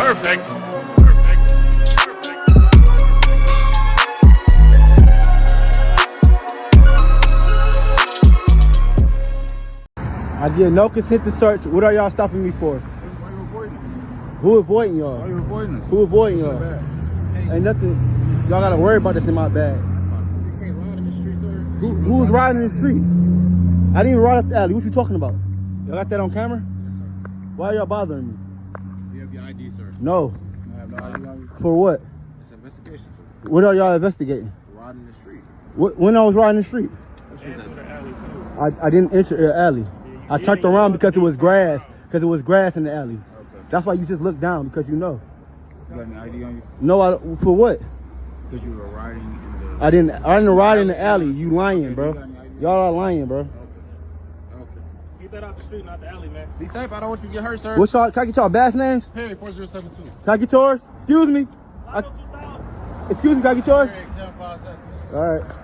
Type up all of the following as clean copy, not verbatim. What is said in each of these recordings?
Perfect. I get no consent to search. What are y'all stopping me for? Why you avoiding us? Who avoiding y'all? Why you avoiding us? Who avoiding What's y'all? so bad? Ain't nothing. Y'all gotta worry about this in my bag. You can't ride in the street, sir. Who's riding in the street? I didn't even ride up the alley. What you talking about? Y'all got that on camera? Yes, sir. Why are y'all bothering me? You have your ID, sir. No. I have no ID on you. For what? It's an investigation, sir. What are y'all investigating? Riding the street. When I was riding the street? What street is that, sir? I didn't enter the alley. I turned around because it was grass. Because it was grass in the alley. Okay. That's why you just look down, because you know. You got any ID on you? No, for what? Because you were riding in the... I didn't ride in the alley. You lying, Okay, bro. you got any ID? Y'all are lying, bro. Okay. Keep that out the street, not the alley, man. Be safe. I don't want you to get hurt, sir. What's y'all? Can I get y'all badge names? Perry 4072. Can I get yours? Excuse me. Excuse me. Can I get yours? Perry 757. All right.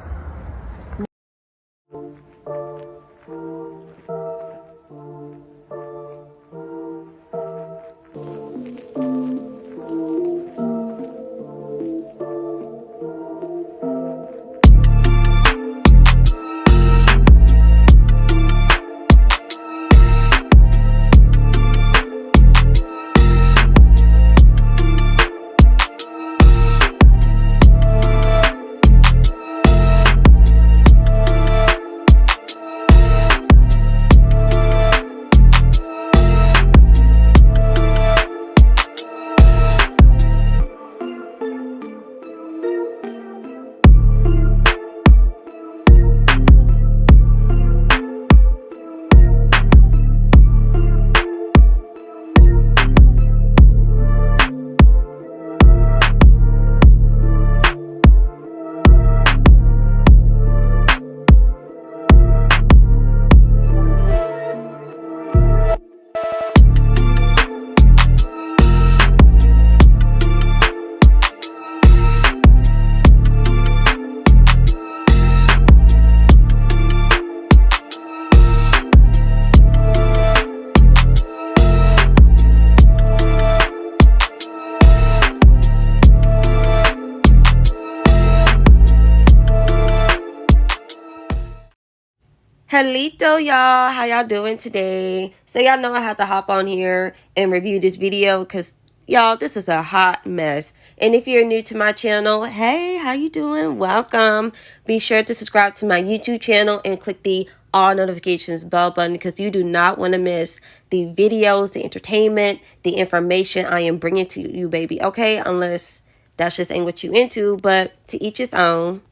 Hello, y'all. How y'all doing today? So y'all know I had to hop on here and review this video because y'all, this is a hot mess. And if you're new to my channel, hey, how you doing? Welcome. Be sure to subscribe to my YouTube channel and click the all notifications bell button because you do not want to miss the videos, the entertainment, the information I am bringing to you, baby. Okay, unless that's just ain't what you into, but to each his own.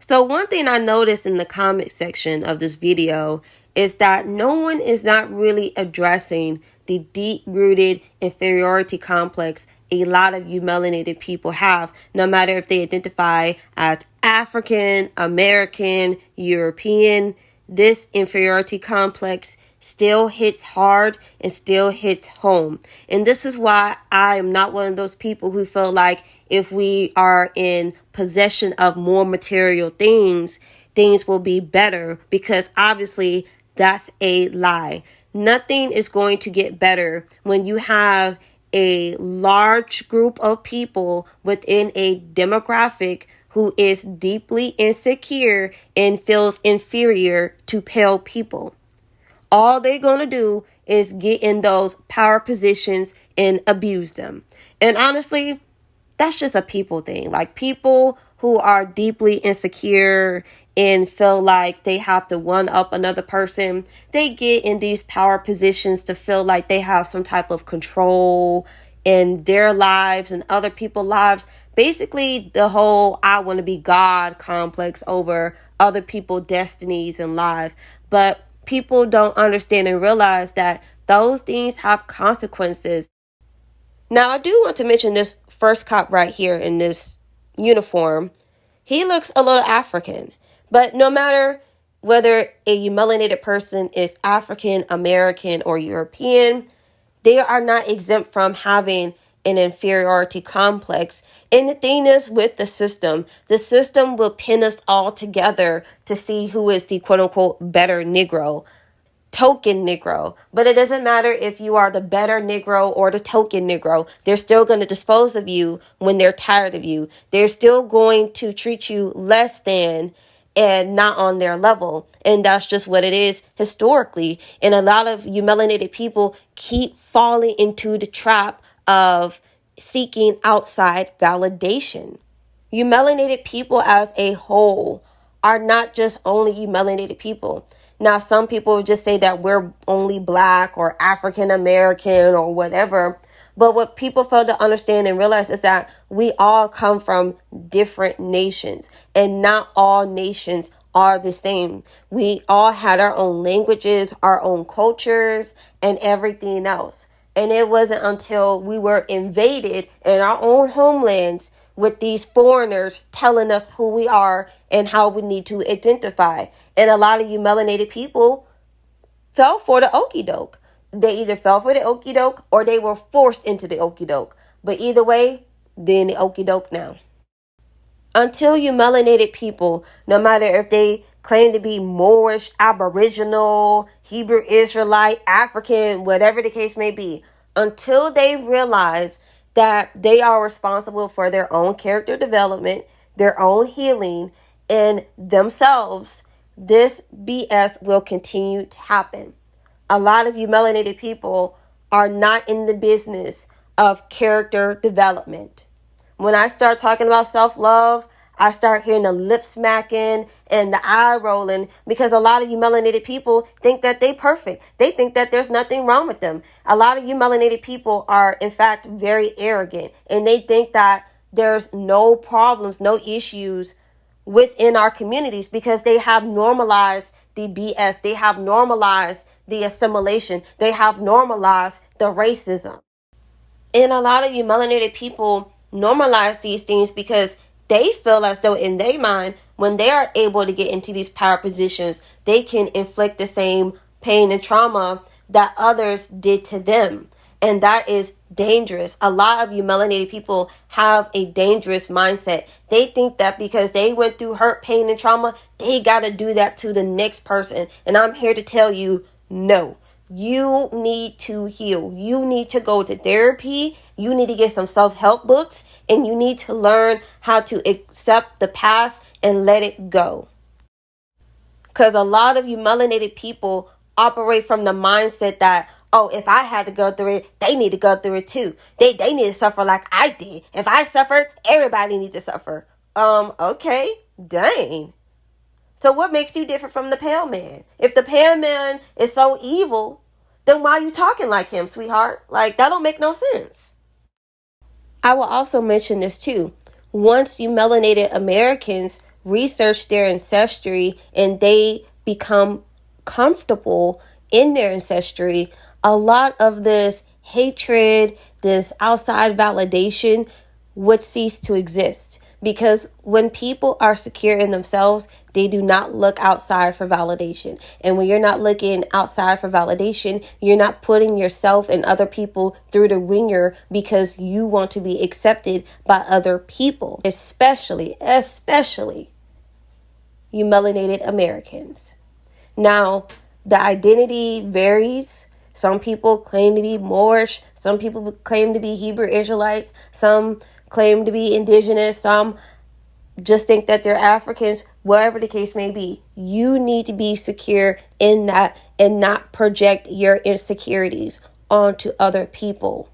So one thing I noticed in the comment section of this video is that no one is not really addressing the deep-rooted inferiority complex a lot of Eumelanated people have, no matter if they identify as African, American, European. This inferiority complex still hits hard and still hits home. And this is why I am not one of those people who feel like if we are in possession of more material things, things will be better, because obviously that's a lie. Nothing is going to get better when you have a large group of people within a demographic who is deeply insecure and feels inferior to pale people. All they're going to do is get in those power positions and abuse them. And honestly, that's just a people thing. Like, people who are deeply insecure and feel like they have to one up another person, they get in these power positions to feel like they have some type of control in their lives and other people's lives. Basically, the whole I want to be God complex over other people's destinies and lives. But people don't understand and realize that those things have consequences. Now, I do want to mention this first cop right here in this uniform. He looks a little African, but no matter whether a melanated person is African, American, or European, they are not exempt from having an inferiority complex. And the thing is, with the system will pin us all together to see who is the quote unquote better Negro. token Negro. But it doesn't matter if you are the better Negro or the token Negro. They're still going to dispose of you when they're tired of you. They're still going to treat you less than and not on their level. And that's just what it is historically. And a lot of you melanated people keep falling into the trap of seeking outside validation. You melanated people as a whole are not just only you melanated people. Now, some people just say that we're only black or African American or whatever. But what people fail to understand and realize is that we all come from different nations, and not all nations are the same. We all had our own languages, our own cultures, and everything else. And it wasn't until we were invaded in our own homelands with these foreigners telling us who we are and how we need to identify. And a lot of you melanated people fell for the okie doke. They either fell for the okie doke or they were forced into the okie doke. But either way, they're in the okie doke now. Until you melanated people, no matter if they claim to be Moorish, Aboriginal, Hebrew Israelite, African, whatever the case may be, until they realize that they are responsible for their own character development, their own healing, and themselves, this BS will continue to happen. A lot of you melanated people are not in the business of character development. When I start talking about self-love, I start hearing the lip smacking and the eye rolling because a lot of you melanated people think that they're perfect. They think that there's nothing wrong with them. A lot of you melanated people are, in fact, very arrogant, and they think that there's no problems, no issues within our communities because they have normalized the BS. They have normalized the assimilation. They have normalized the racism. And a lot of you melanated people normalize these things because they feel as though in their mind, when they are able to get into these power positions, they can inflict the same pain and trauma that others did to them. And that is dangerous. A lot of you melanated people have a dangerous mindset. They think that because they went through hurt, pain, and trauma, they got to do that to the next person. And I'm here to tell you, no. You need to heal. You need to go to therapy. You need to get some self-help books. And you need to learn how to accept the past and let it go. Because a lot of you melanated people operate from the mindset that, oh, if I had to go through it, they need to go through it too. They need to suffer like I did. If I suffered, everybody needs to suffer. Okay, dang. So what makes you different from the pale man? If the pale man is so evil, then why are you talking like him, sweetheart? Like, that don't make no sense. I will also mention this too. Once you melanated Americans research their ancestry and they become comfortable in their ancestry, a lot of this hatred, this outside validation would cease to exist. Because when people are secure in themselves, they do not look outside for validation. And when you're not looking outside for validation, you're not putting yourself and other people through the ringer because you want to be accepted by other people, especially you melanated Americans. Now, the identity varies. Some people claim to be Moorish. Some people claim to be Hebrew Israelites. Some claim to be indigenous. Some just think that they're Africans. Whatever the case may be, you need to be secure in that and not project your insecurities onto other people.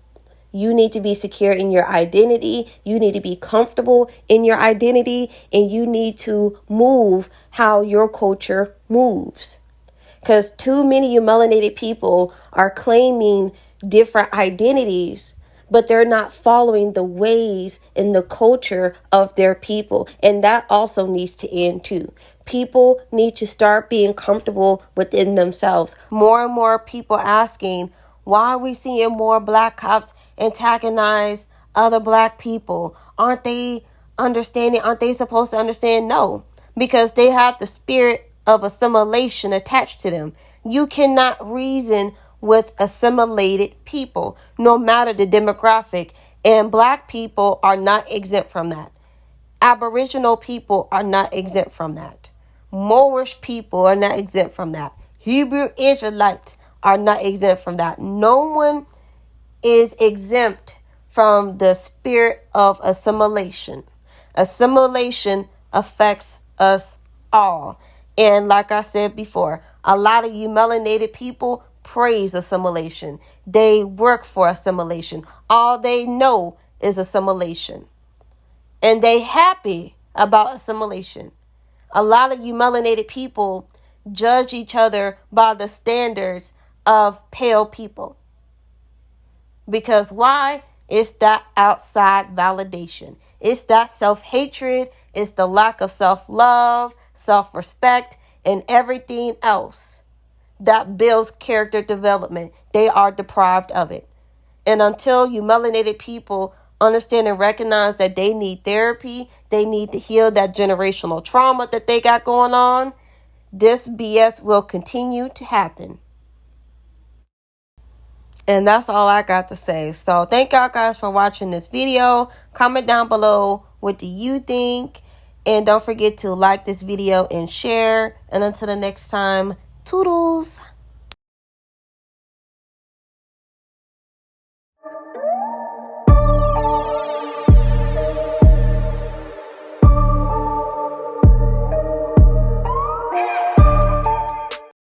You need to be secure in your identity. You need to be comfortable in your identity, and you need to move how your culture moves. Because too many you melanated people are claiming different identities, but they're not following the ways and the culture of their people. And that also needs to end too. People need to start being comfortable within themselves. More and more people asking, why are we seeing more black cops antagonize other black people? Aren't they understanding? Aren't they supposed to understand? No, because they have the spirit of assimilation attached to them. You cannot reason with assimilated people, no matter the demographic. And black people are not exempt from that. Aboriginal people are not exempt from that. Moorish people are not exempt from that. Hebrew Israelites are not exempt from that. No one is exempt from the spirit of assimilation. Assimilation affects us all. And like I said before, a lot of you melanated people praise assimilation. They work for assimilation. All they know is assimilation. And they happy about assimilation. A lot of you melanated people judge each other by the standards of pale people. Because why? It's that outside validation. It's that self-hatred. It's the lack of self-love, self-respect, and everything else that builds character development. They are deprived of it. And until you melanated people understand and recognize that they need therapy, they need to heal that generational trauma that they got going on, this BS will continue to happen. And that's all I got to say. So thank y'all guys for watching this video. Comment down below, what do you think? And don't forget to like this video and share. And until the next time, toodles.